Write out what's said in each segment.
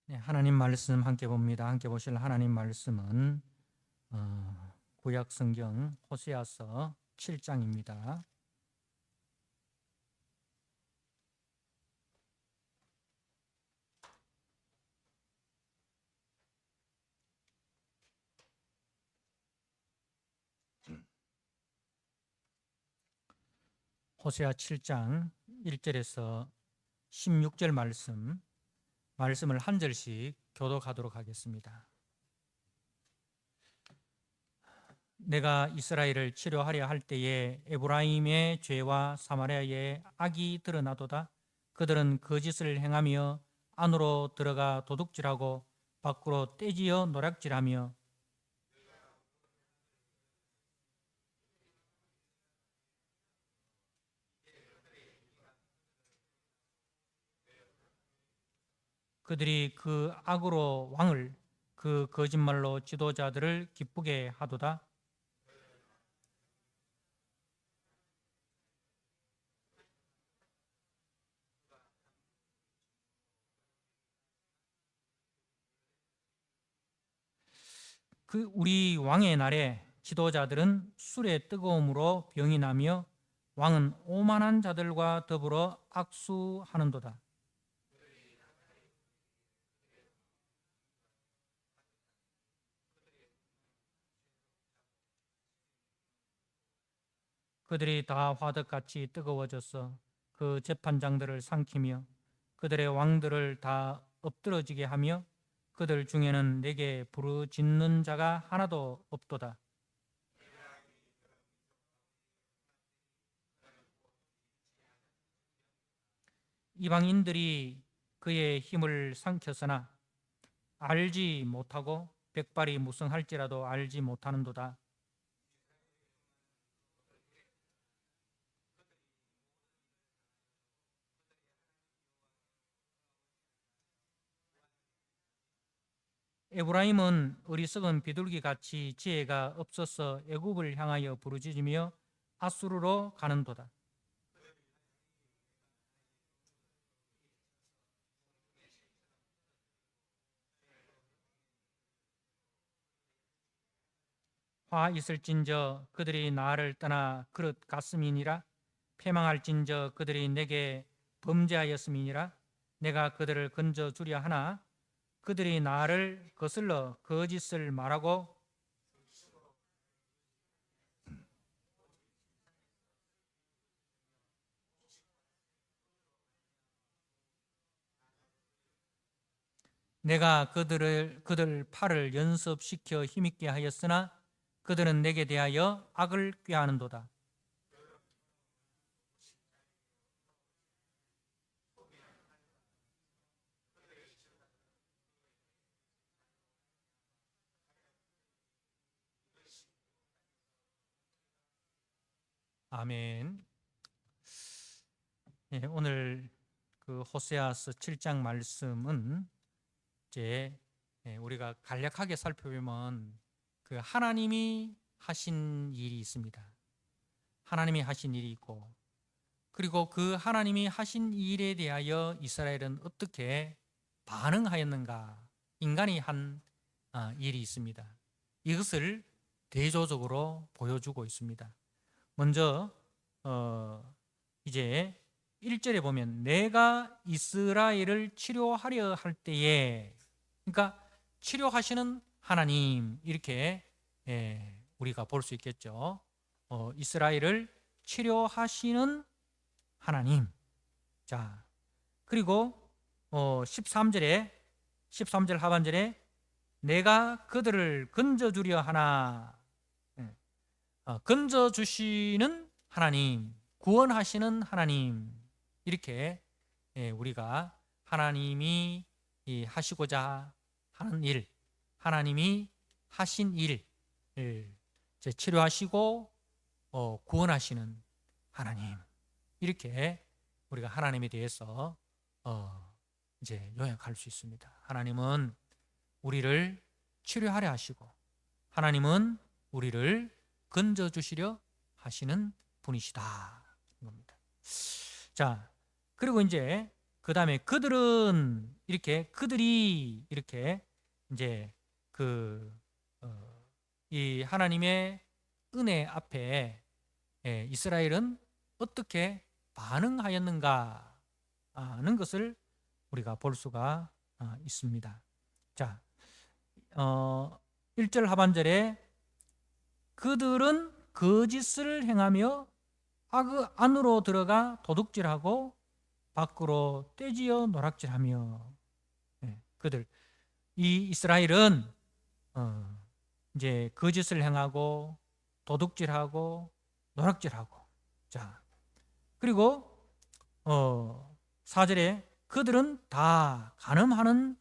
네, 하나님 말씀 함께 봅니다. 함께 보실 하나님 말씀은 구약 성경 호세아서 7장입니다. 호세아 7장 1절에서 16절 말씀을 한 절씩 교독하도록 하겠습니다. 내가 이스라엘을 치료하려 할 때에 에브라임의 죄와 사마리아의 악이 드러나도다. 그들은 거짓을 행하며 안으로 들어가 도둑질하고 밖으로 떼지어 노략질하며 그들이 그 악으로 왕을 그 거짓말로 지도자들을 기쁘게 하도다. 그 우리 왕의 날에 지도자들은 술의 뜨거움으로 병이 나며 왕은 오만한 자들과 더불어 악수하는도다. 그들이 다 화덕같이 뜨거워져서 그 재판장들을 삼키며 그들의 왕들을 다 엎드러지게 하며 그들 중에는 내게 부르짖는 자가 하나도 없도다. 이방인들이 그의 힘을 삼켰으나 알지 못하고 백발이 무성할지라도 알지 못하는도다. 에브라임은 어리석은 비둘기같이 지혜가 없어서 애굽을 향하여 부르짖으며 아수르로 가는도다. 화 있을진저 그들이 나를 떠나 그릇 갔음이니라. 패망할진저 그들이 내게 범죄하였음이니라. 내가 그들을 건져 주려 하나 그들이 나를 거슬러 거짓을 말하고 내가 그들 팔을 연습시켜 힘있게 하였으나 그들은 내게 대하여 악을 꾀하는도다. 아멘. 예, 오늘 그 호세아서 7장 말씀은 이제 우리가 간략하게 살펴보면 그 하나님이 하신 일이 있습니다. 하나님이 하신 일이 있고 그리고 그 하나님이 하신 일에 대하여 이스라엘은 어떻게 반응하였는가? 인간이 한 일이 있습니다. 이것을 대조적으로 보여주고 있습니다. 먼저 이제 1절에 보면 내가 이스라엘을 치료하려 할 때에, 그러니까 치료하시는 하나님, 이렇게 우리가 볼 수 있겠죠. 이스라엘을 치료하시는 하나님. 자, 그리고 13절 하반절에 내가 그들을 건져주려 하나, 건져주시는 하나님, 구원하시는 하나님, 이렇게 우리가 하나님이 하시고자 하는 일, 하나님이 하신 일을 치료하시고 구원하시는 하나님, 이렇게 우리가 하나님에 대해서 이제 요약할 수 있습니다. 하나님은 우리를 치료하려 하시고 하나님은 우리를 건져주시려 하시는 분이시다. 겁니다. 자, 그리고 이제 그 다음에 그들이 이렇게 이제 이 하나님의 은혜 앞에 이스라엘은 어떻게 반응하였는가 하는 것을 우리가 볼 수가 있습니다. 자, 1절 하반절에 그들은 거짓을 행하며 악 안으로 들어가 도둑질하고 밖으로 떼지어 노락질하며, 이 이스라엘은 이제 거짓을 행하고 도둑질하고 노락질하고, 자, 그리고 4절에 그들은 다 간음하는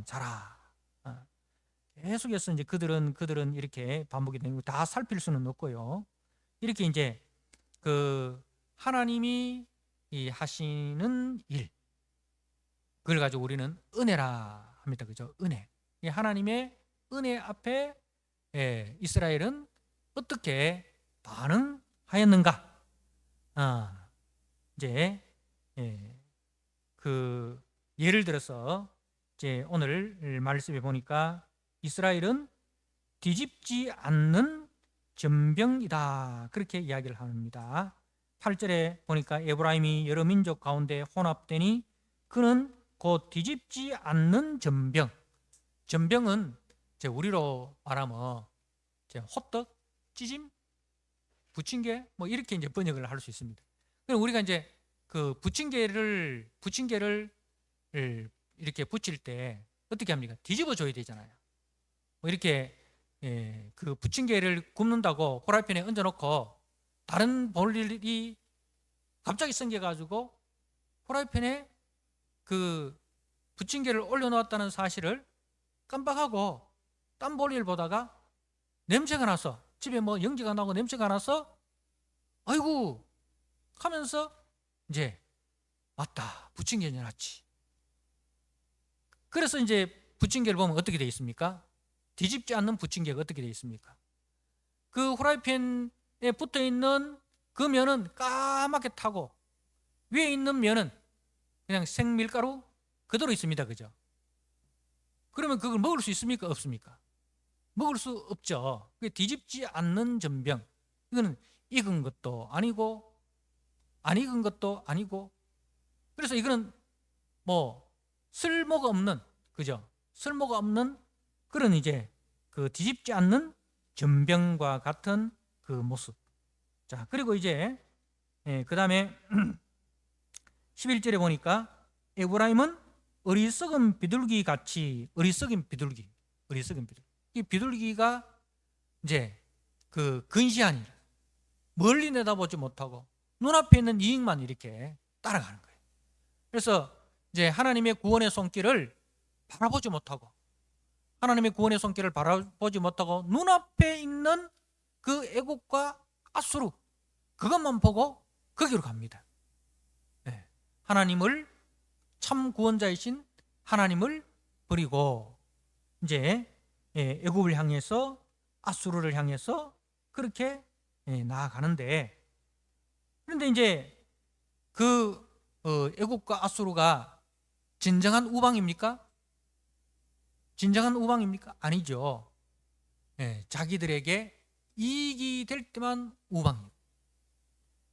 자라. 계속해서 이제 그들은 이렇게 반복이 되는 거 다 살필 수는 없고요. 이렇게 이제 하나님이 이 하시는 일, 그걸 가지고 우리는 은혜라 합니다. 그죠? 은혜. 이 하나님의 은혜 앞에 이스라엘은 어떻게 반응하였는가? 이제 예를 들어서 이제 오늘 말씀에 보니까 이스라엘은 뒤집지 않는 전병이다, 그렇게 이야기를 합니다. 8절에 보니까 에브라임이 여러 민족 가운데 혼합되니 그는 곧 뒤집지 않는 전병. 전병은 이제 우리로 말하면 이제 호떡, 찌짐, 부침개 뭐 이렇게 이제 번역을 할 수 있습니다. 그럼 우리가 이제 그 부침개를 이렇게 부칠 때 어떻게 합니까? 뒤집어 줘야 되잖아요. 뭐 이렇게 그 부침개를 굽는다고 프라이팬에 얹어놓고 다른 볼일이 갑자기 생겨가지고 프라이팬에 그 부침개를 올려놓았다는 사실을 깜빡하고 딴 볼일 보다가 냄새가 나서, 집에 뭐 연기가 나고 냄새가 나서 아이고 하면서 이제 맞다, 부침개는 놨지. 그래서 이제 부침개를 보면 어떻게 되어 있습니까? 뒤집지 않는 부침개가 어떻게 되어 있습니까? 그 후라이팬에 붙어있는 그 면은 까맣게 타고 위에 있는 면은 그냥 생밀가루 그대로 있습니다. 그죠? 그러면 그걸 먹을 수 있습니까? 없습니까? 먹을 수 없죠. 뒤집지 않는 전병. 이거는 익은 것도 아니고 안 익은 것도 아니고, 그래서 이거는 뭐 쓸모가 없는, 그죠? 쓸모가 없는 그런 이제 그 뒤집지 않는 전병과 같은 그 모습. 자, 그리고 이제 그 다음에 11절에 보니까 에브라임은 어리석은 비둘기 같이, 어리석은 비둘기. 이 비둘기가 이제 그 근시한 일, 멀리 내다보지 못하고 눈앞에 있는 이익만 이렇게 따라가는 거예요. 그래서 이제 하나님의 구원의 손길을 바라보지 못하고, 하나님의 구원의 손길을 바라보지 못하고 눈앞에 있는 그 애국과 아수르, 그것만 보고 거기로 갑니다. 하나님을, 참 구원자이신 하나님을 버리고 이제 애국을 향해서, 아수르를 향해서 그렇게 나아가는데, 그런데 이제 그 애국과 아수르가 진정한 우방입니까? 진정한 우방입니까? 아니죠. 자기들에게 이익이 될 때만 우방입니다.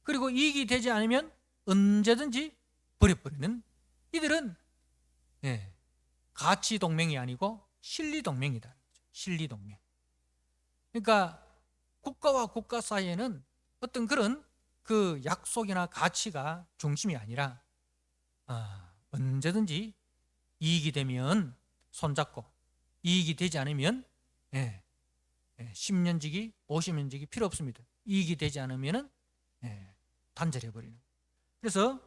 그리고 이익이 되지 않으면 언제든지 버려버리는, 이들은 가치 동맹이 아니고 실리 동맹이다. 실리 동맹. 그러니까 국가와 국가 사이에는 어떤 그런 그 약속이나 가치가 중심이 아니라 언제든지 이익이 되면 손잡고, 이익이 되지 않으면 10년지기 50년지기 필요 없습니다. 이익이 되지 않으면 단절해버리는. 그래서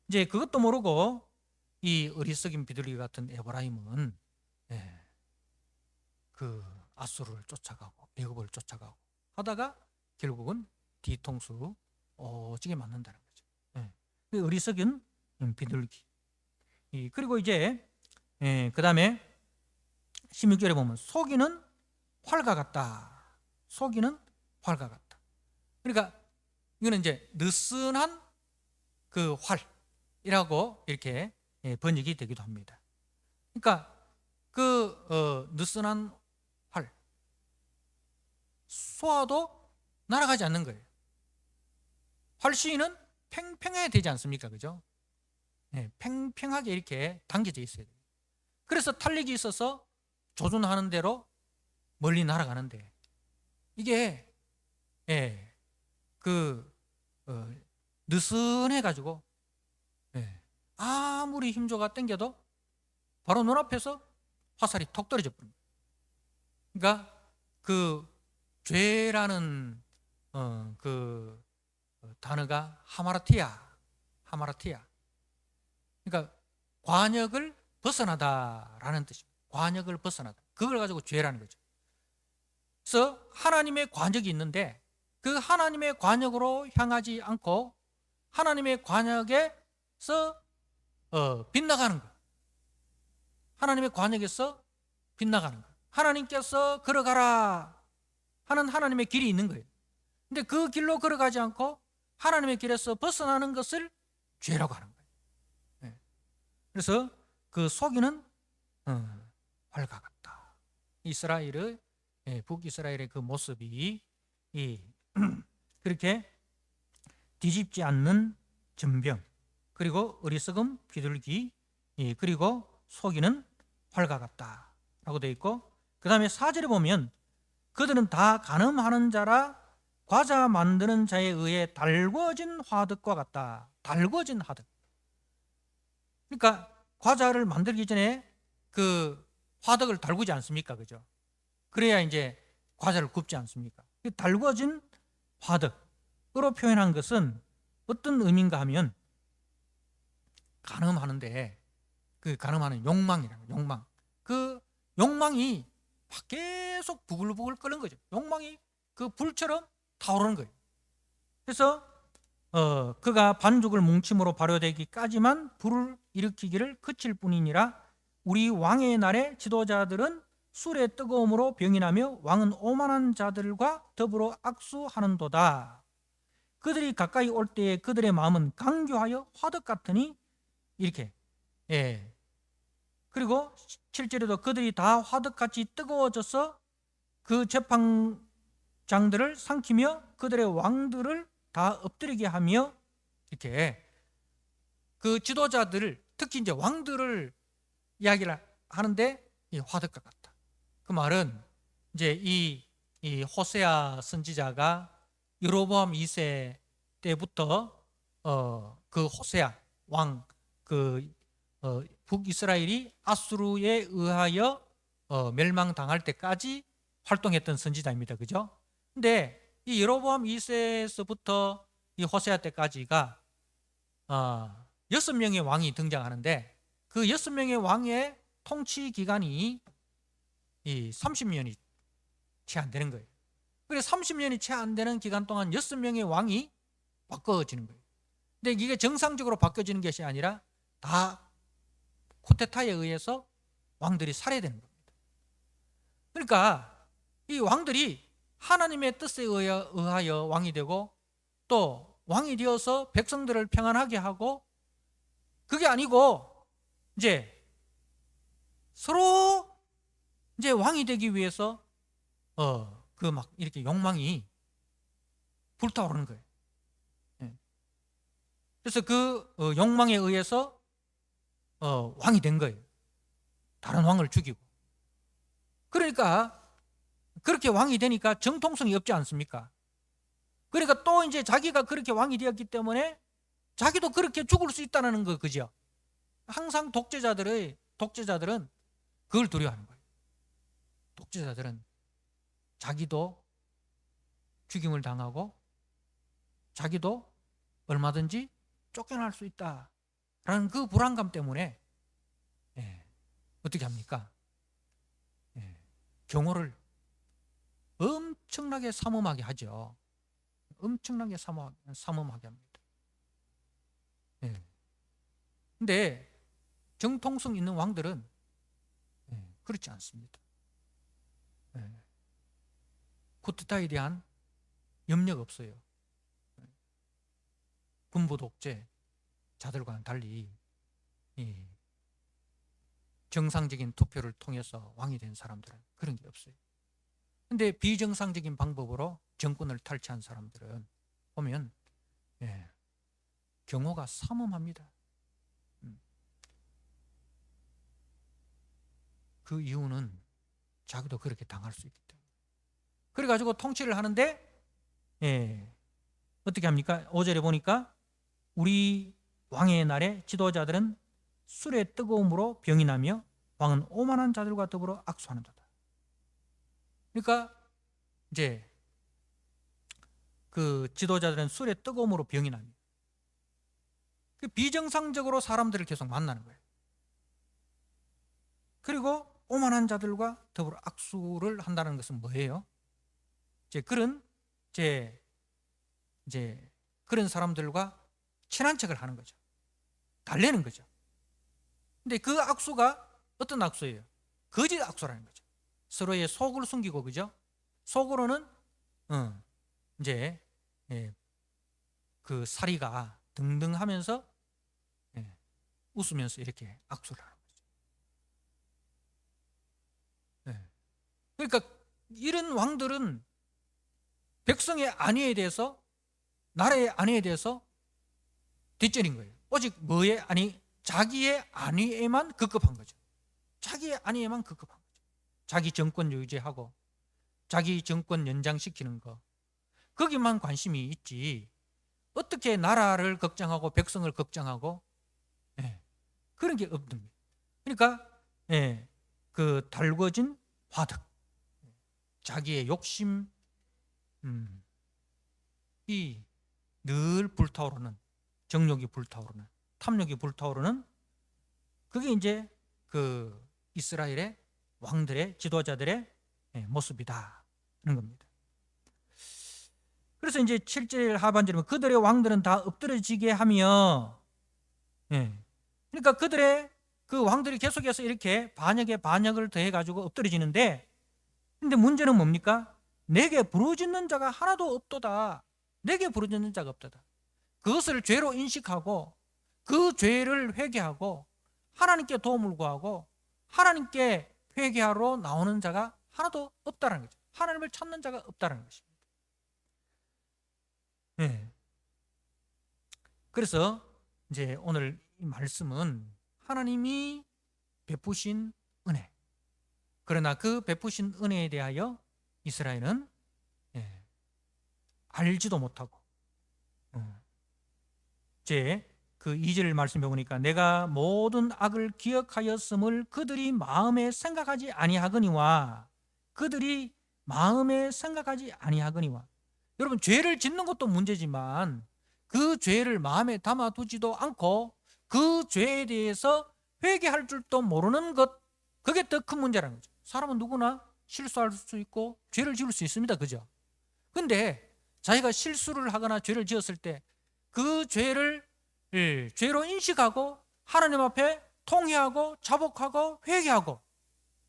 이제 그것도 모르고 이 어리석인 비둘기 같은 에브라임은 그 아수르를 쫓아가고 애굽을 쫓아가고 하다가 결국은 뒤통수 오지게 맞는다는 거죠. 그 어리석인 비둘기. 그리고 이제 그 다음에 16절에 보면 속이는 활과 같다. 속이는 활과 같다. 그러니까 이거는 이제 느슨한 그 활이라고 이렇게 번역이 되기도 합니다. 그러니까 느슨한 활, 쏘아도 날아가지 않는 거예요. 활시위는 팽팽해야 되지 않습니까? 그죠? 팽팽하게 이렇게 당겨져 있어야 돼요. 그래서 탄력이 있어서 조준하는 대로 멀리 날아가는데, 이게 느슨해가지고 아무리 힘줘가 당겨도 바로 눈앞에서 화살이 톡 떨어져 버립니다. 그러니까 그 죄라는 단어가 하마라티아. 그러니까 관역을 벗어나다라는 뜻입니다. 관역을 벗어나다. 그걸 가지고 죄라는 거죠. 그래서 하나님의 관역이 있는데 그 하나님의 관역으로 향하지 않고 하나님의 관역에서 빗나가는 것. 하나님의 관역에서 빗나가는 것. 하나님께서 걸어가라 하는 하나님의 길이 있는 거예요. 근데 그 길로 걸어가지 않고 하나님의 길에서 벗어나는 것을 죄라고 하는 거예요. 그래서 그 속이는 활과 같다. 이스라엘의 북이스라엘의 그 모습이 그렇게 뒤집지 않는 전병, 그리고 어리석음 비둘기, 그리고 속이는 활과 같다라고 되어 있고, 그 다음에 4절에 보면 그들은 다 간음하는 자라 과자 만드는 자에 의해 달궈진 화덕과 같다. 달궈진 화덕. 그러니까 과자를 만들기 전에 그 화덕을 달구지 않습니까? 그죠? 그래야 이제 과자를 굽지 않습니까? 달궈진 화덕으로 표현한 것은 어떤 의미인가 하면 간음하는데 그 간음하는 욕망이라는 욕망. 그 욕망이 막 계속 부글부글 끓는 거죠. 욕망이 그 불처럼 타오르는 거예요. 그래서 그가 반죽을 뭉침으로 발효되기까지만 불을 일으키기를 그칠 뿐이니라. 우리 왕의 날에 지도자들은 술의 뜨거움으로 병이 나며 왕은 오만한 자들과 더불어 악수하는도다. 그들이 가까이 올 때에 그들의 마음은 강교하여 화덕 같으니, 이렇게. 그리고 7절에도 그들이 다 화덕같이 뜨거워져서 그 재판장들을 삼키며 그들의 왕들을 다 엎드리게 하며, 이렇게 그 지도자들을, 특히 이제 왕들을 이야기를 하는데 이 화덕과 같다. 그 말은 이제 이 호세아 선지자가 여로보암 2세 때부터 그 호세아 왕, 북이스라엘이 아수르에 의하여 멸망당할 때까지 활동했던 선지자입니다. 그죠? 근데 이 여로보암 2세에서부터 이 호세아 때까지가 6명의 왕이 등장하는데, 그 6명의 왕의 통치 기간이 이 30년이 채 안 되는 거예요. 그래서 30년이 채 안 되는 기간 동안 6명의 왕이 바꿔지는 거예요. 근데 이게 정상적으로 바뀌어지는 것이 아니라 다 쿠데타에 의해서 왕들이 살해되는 겁니다. 그러니까 이 왕들이 하나님의 뜻에 의하여 왕이 되고 또 왕이 되어서 백성들을 평안하게 하고, 그게 아니고 이제 서로 이제 왕이 되기 위해서 그 막 이렇게 욕망이 불타오르는 거예요. 그래서 그 욕망에 의해서 왕이 된 거예요. 다른 왕을 죽이고. 그러니까 그렇게 왕이 되니까 정통성이 없지 않습니까? 그러니까 또 이제 자기가 그렇게 왕이 되었기 때문에 자기도 그렇게 죽을 수 있다는 거, 그죠? 항상 독재자들은 그걸 두려워하는 거예요. 독재자들은 자기도 죽임을 당하고 자기도 얼마든지 쫓겨날 수 있다라는 그 불안감 때문에 어떻게 합니까? 경호를 엄청나게 삼엄하게 하죠. 엄청나게 삼엄하게 합니다. 근데 정통성 있는 왕들은 그렇지 않습니다. 쿠데타에 대한 염려가 없어요. 군부 독재 자들과는 달리 정상적인 투표를 통해서 왕이 된 사람들은 그런 게 없어요. 근데 비정상적인 방법으로 정권을 탈취한 사람들은 보면 경호가 삼엄합니다. 그 이유는 자기도 그렇게 당할 수 있기 때문에. 그래가지고 통치를 하는데 어떻게 합니까? 5절에 보니까 우리 왕의 날에 지도자들은 술의 뜨거움으로 병이 나며 왕은 오만한 자들과 더불어 악수하는 자다. 그러니까 이제 그 지도자들은 술의 뜨거움으로 병이 납니다. 비정상적으로 사람들을 계속 만나는 거예요. 그리고 오만한 자들과 더불어 악수를 한다는 것은 뭐예요? 그런 그런 사람들과 친한 척을 하는 거죠. 달래는 거죠. 근데 그 악수가 어떤 악수예요? 거짓 악수라는 거죠. 서로의 속을 숨기고, 그죠? 속으로는 그 사리가 등등하면서 웃으면서 이렇게 악수를 하는 거죠. 그러니까 이런 왕들은 백성의 안위에 대해서, 나라의 안위에 대해서 뒷전인 거예요. 오직 뭐의 안위? 자기의 안위에만 급급한 거죠. 자기의 안위에만 급급한 거죠. 자기 정권 유지하고 자기 정권 연장시키는 거, 거기만 관심이 있지 어떻게 나라를 걱정하고 백성을 걱정하고 그런 게 없는 거예요. 그러니까 그 달궈진 화덕, 자기의 욕심 이 늘 불타오르는, 정욕이 불타오르는, 탐욕이 불타오르는, 그게 이제 그 이스라엘의 왕들의, 지도자들의 모습이다 하는 겁니다. 그래서 이제 7절 하반절에 그들의 왕들은 다 엎드러지게 하며, 그러니까 그들의 그 왕들이 계속해서 이렇게 반역에 반역을 더해가지고 엎드러지는데, 근데 문제는 뭡니까? 내게 부르짖는 자가 하나도 없도다. 내게 부르짖는 자가 없도다. 그것을 죄로 인식하고 그 죄를 회개하고 하나님께 도움을 구하고 하나님께 회개하러 나오는 자가 하나도 없다는 거죠. 하나님을 찾는 자가 없다는 것입니다. 그래서 이제 오늘 이 말씀은 하나님이 베푸신 은혜, 그러나 그 베푸신 은혜에 대하여 이스라엘은 알지도 못하고 그 2절 말씀해 보니까 내가 모든 악을 기억하였음을 그들이 마음에 생각하지 아니하거니와, 그들이 마음에 생각하지 아니하거니와. 여러분, 죄를 짓는 것도 문제지만 그 죄를 마음에 담아두지도 않고 그 죄에 대해서 회개할 줄도 모르는 것, 그게 더 큰 문제라는 거죠. 사람은 누구나 실수할 수 있고 죄를 지을 수 있습니다. 그죠? 근데 자기가 실수를 하거나 죄를 지었을 때 그 죄를 죄로 인식하고 하나님 앞에 통회하고 자복하고 회개하고,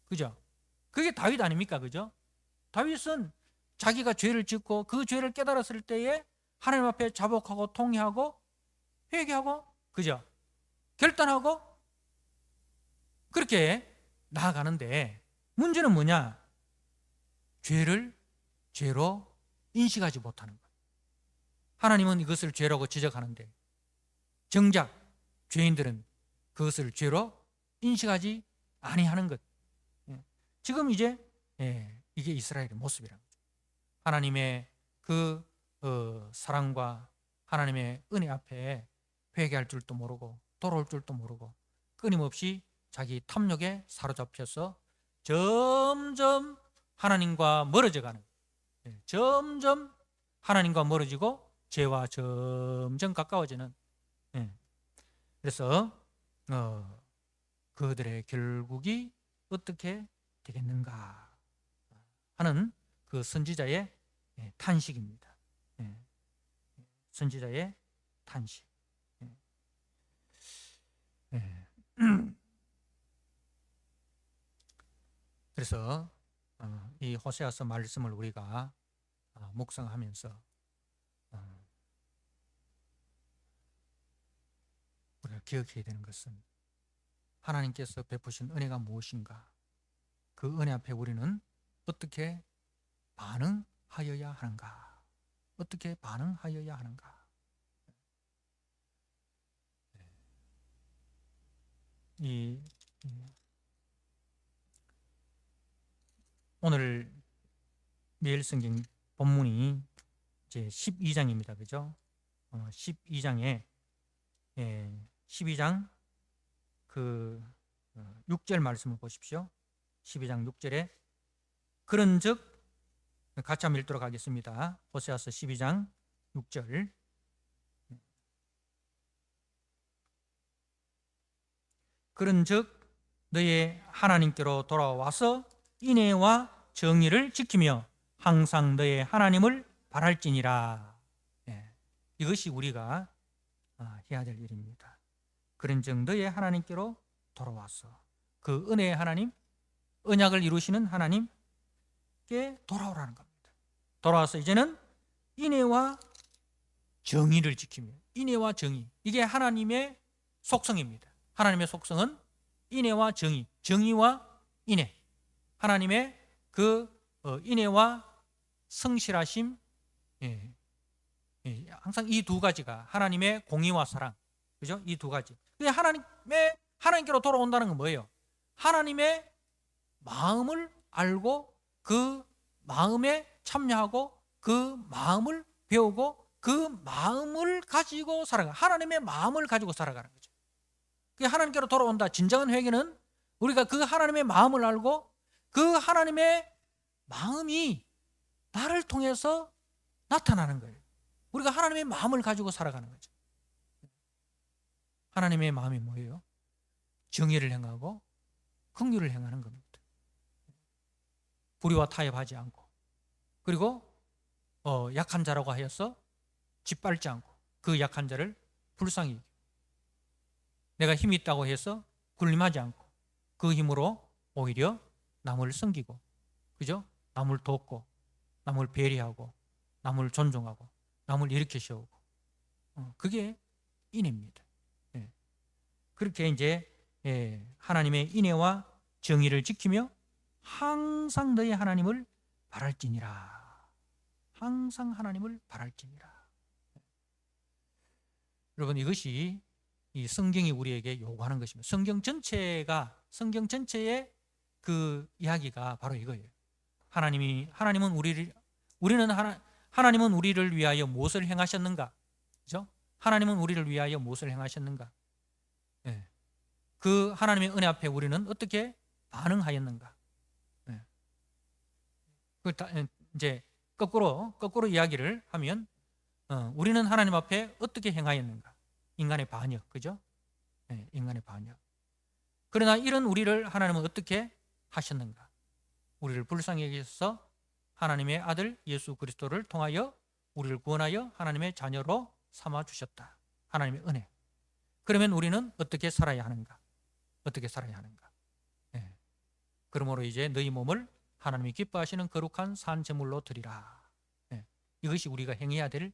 그죠? 그게 다윗 아닙니까? 그죠? 다윗은 자기가 죄를 짓고 그 죄를 깨달았을 때에 하나님 앞에 자복하고 통회하고 회개하고, 그죠? 결단하고 그렇게 나아가는데, 문제는 뭐냐? 죄를 죄로 인식하지 못하는 거예요. 하나님은 이것을 죄라고 지적하는데 정작 죄인들은 그것을 죄로 인식하지 아니하는 것. 지금 이제 이게 이스라엘의 모습이라는 거죠. 하나님의 그 사랑과 하나님의 은혜 앞에 회개할 줄도 모르고 돌아올 줄도 모르고 끊임없이 자기 탐욕에 사로잡혀서 점점 하나님과 멀어져가는, 점점 하나님과 멀어지고 죄와 점점 가까워지는. 그래서 그들의 결국이 어떻게 되겠는가 하는 그 선지자의 탄식입니다. 선지자의 탄식. 그래서 이 호세아서 말씀을 우리가 묵상하면서 우리가 기억해야 되는 것은, 하나님께서 베푸신 은혜가 무엇인가? 그 은혜 앞에 우리는 어떻게 반응하여야 하는가? 어떻게 반응하여야 하는가? 오늘 매일 성경 본문이 이제 12장입니다. 그죠? 12장에 12장 그 6절 말씀을 보십시오. 12장 6절에 그런즉 같이 한번 읽도록 하겠습니다. 호세아서 12장 6절. 그런즉 너의 하나님께로 돌아와서 인애와 정의를 지키며 항상 너의 하나님을 바랄지니라. 이것이 우리가 해야 될 일입니다. 그런즉 너의 하나님께로 돌아와서 그 은혜의 하나님, 언약을 이루시는 하나님께 돌아오라는 겁니다. 돌아와서 이제는 인애와 정의를 지키며, 인애와 정의, 이게 하나님의 속성입니다. 하나님의 속성은 인애와 정의, 정의와 인애, 하나님의 그 인애와 성실하심, 항상 이 두 가지가 하나님의 공의와 사랑, 그죠? 이 두 가지. 하나님께로 돌아온다는 건 뭐예요? 하나님의 마음을 알고 그 마음에 참여하고 그 마음을 배우고 그 마음을 가지고 살아가. 하나님의 마음을 가지고 살아가는 거죠. 그게 하나님께로 돌아온다. 진정한 회개는 우리가 그 하나님의 마음을 알고 그 하나님의 마음이 나를 통해서 나타나는 거예요. 우리가 하나님의 마음을 가지고 살아가는 거죠. 하나님의 마음이 뭐예요? 정의를 행하고 긍휼을 행하는 겁니다. 불의와 타협하지 않고, 그리고 약한 자라고 하여서 짓밟지 않고 그 약한 자를 불쌍히 여기고, 내가 힘이 있다고 해서 군림하지 않고 그 힘으로 오히려 남을 섬기고, 그죠? 남을 돕고, 남을 배려하고, 남을 존중하고, 남을 일으켜 세우고, 그게 인애입니다. 그렇게 이제 하나님의 인애와 정의를 지키며 항상 너의 하나님을 바랄지니라. 항상 하나님을 바랄지니라. 여러분, 이것이 이 성경이 우리에게 요구하는 것입니다. 성경 전체의 그 이야기가 바로 이거예요. 하나님은 우리를 위하여 무엇을 행하셨는가? 그죠? 하나님은 우리를 위하여 무엇을 행하셨는가? 그 하나님의 은혜 앞에 우리는 어떻게 반응하였는가? 이제 거꾸로 이야기를 하면 우리는 하나님 앞에 어떻게 행하였는가? 인간의 반역, 그죠? 인간의 반역. 그러나 이런 우리를 하나님은 어떻게 하셨는가? 우리를 불쌍히 여기셔서 하나님의 아들 예수 그리스도를 통하여 우리를 구원하여 하나님의 자녀로 삼아 주셨다. 하나님의 은혜. 그러면 우리는 어떻게 살아야 하는가? 어떻게 살아야 하는가? 그러므로 이제 너희 몸을 하나님이 기뻐하시는 거룩한 산 제물로 드리라. 이것이 우리가 행해야 될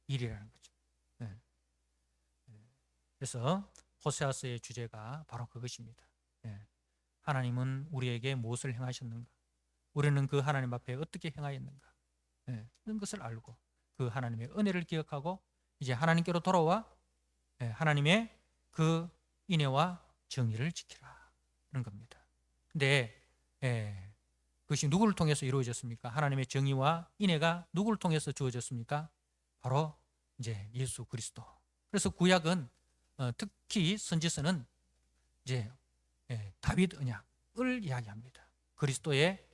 일이라는 거죠. 그래서 호세아서의 주제가 바로 그것입니다. 하나님은 우리에게 무엇을 행하셨는가? 우리는 그 하나님 앞에 어떻게 행하였는가? 이런 것을 알고 그 하나님의 은혜를 기억하고 이제 하나님께로 돌아와 하나님의 그 인애와 정의를 지키라는 겁니다. 근데 그것이 누구를 통해서 이루어졌습니까? 하나님의 정의와 인애가 누구를 통해서 주어졌습니까? 바로 이제 예수 그리스도. 그래서 구약은 특히 선지서는 이제 다윗 언약을 이야기합니다. 그리스도의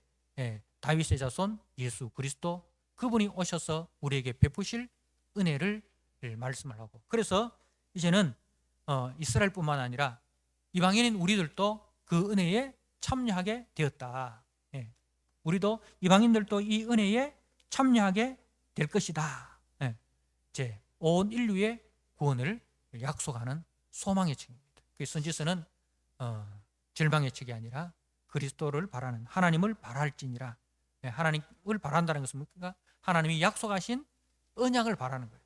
다윗의 자손 예수 그리스도, 그분이 오셔서 우리에게 베푸실 은혜를 말씀을 하고, 그래서 이제는 이스라엘뿐만 아니라 이방인인 우리들도 그 은혜에 참여하게 되었다. 우리도 이방인들도 이 은혜에 참여하게 될 것이다. 이제 온 인류의 구원을 약속하는 소망의 책입니다. 그 선지서는 절망의 책이 아니라 그리스도를 바라는, 하나님을 바랄지니라. 하나님을 바란다는 것은 뭡니까? 하나님이 약속하신 언약을 바라는 거예요.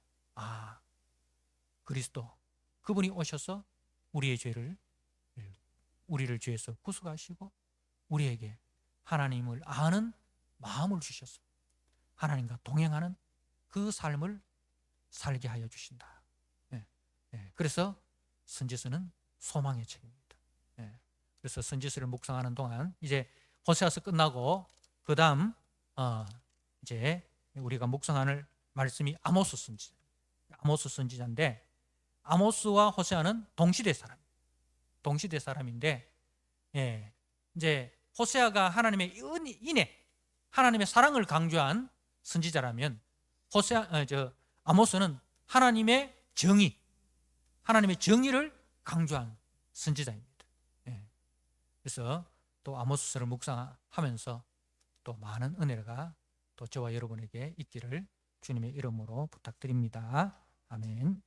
그리스도, 그분이 오셔서 우리의 죄를 우리를 죄에서 구속하시고 우리에게 하나님을 아는 마음을 주셔서 하나님과 동행하는 그 삶을 살게 하여 주신다. 그래서 선지서는 소망의 책입니다. 그래서 선지서를 묵상하는 동안 이제 호세아서 끝나고 그 다음 이제 우리가 묵상할 말씀이 아모스 선지자인데, 아모스와 호세아는 동시대 사람인데, 이제 호세아가 하나님의 인애, 하나님의 사랑을 강조한 선지자라면 아모스는 하나님의 정의를 강조한 선지자입니다. 그래서 또 아모스서를 묵상하면서 또 많은 은혜가 또 저와 여러분에게 있기를 주님의 이름으로 부탁드립니다. 아멘.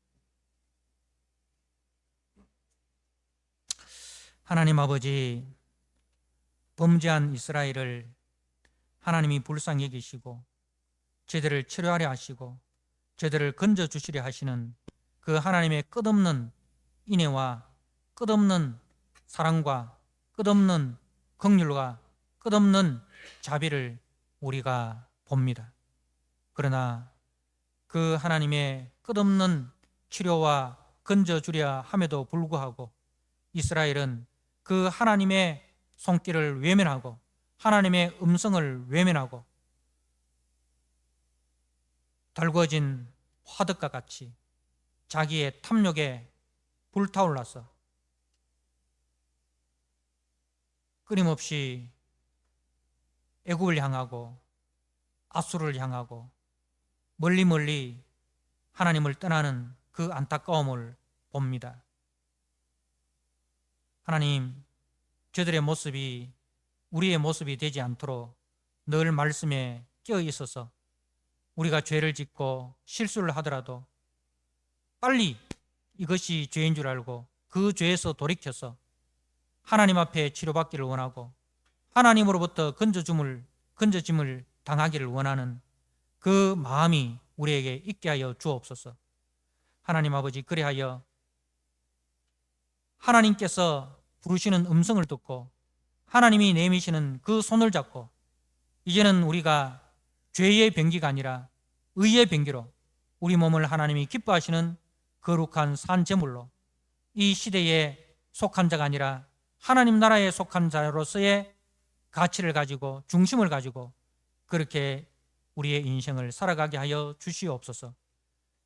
하나님 아버지, 범죄한 이스라엘을 하나님이 불쌍히 여기시고 저들을 치료하려 하시고 저들을 건져주시려 하시는 그 하나님의 끝없는 인애와 끝없는 사랑과 끝없는 긍휼과 끝없는 자비를 우리가 봅니다. 그러나 그 하나님의 끝없는 치료와 건져주려 함에도 불구하고 이스라엘은 그 하나님의 손길을 외면하고 하나님의 음성을 외면하고 달궈진 화덕과 같이 자기의 탐욕에 불타올라서 끊임없이 애굽을 향하고 아수르를 향하고 멀리 하나님을 떠나는 그 안타까움을 봅니다. 하나님, 저들의 모습이 우리의 모습이 되지 않도록 늘 말씀에 끼어 있어서 우리가 죄를 짓고 실수를 하더라도 빨리 이것이 죄인 줄 알고 그 죄에서 돌이켜서 하나님 앞에 치료받기를 원하고 하나님으로부터 건져짐을 당하기를 원하는 그 마음이 우리에게 있게 하여 주옵소서. 하나님 아버지, 그리하여 하나님께서 부르시는 음성을 듣고 하나님이 내미시는 그 손을 잡고 이제는 우리가 죄의 병기가 아니라 의의 병기로 우리 몸을 하나님이 기뻐하시는 거룩한 산 제물로 이 시대에 속한 자가 아니라 하나님 나라에 속한 자로서의 가치를 가지고 중심을 가지고 그렇게 우리의 인생을 살아가게 하여 주시옵소서.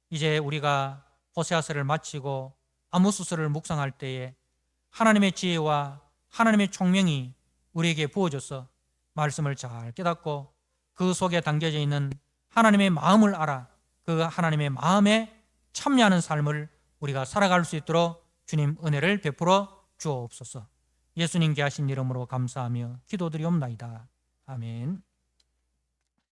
이제 우리가 호세아서를 마치고 아모스서를 묵상할 때에 하나님의 지혜와 하나님의 총명이 우리에게 부어져서 말씀을 잘 깨닫고 그 속에 담겨져 있는 하나님의 마음을 알아 그 하나님의 마음에 참여하는 삶을 우리가 살아갈 수 있도록 주님 은혜를 베풀어 주옵소서. 예수님께 하신 이름으로 감사하며 기도드리옵나이다. 아멘.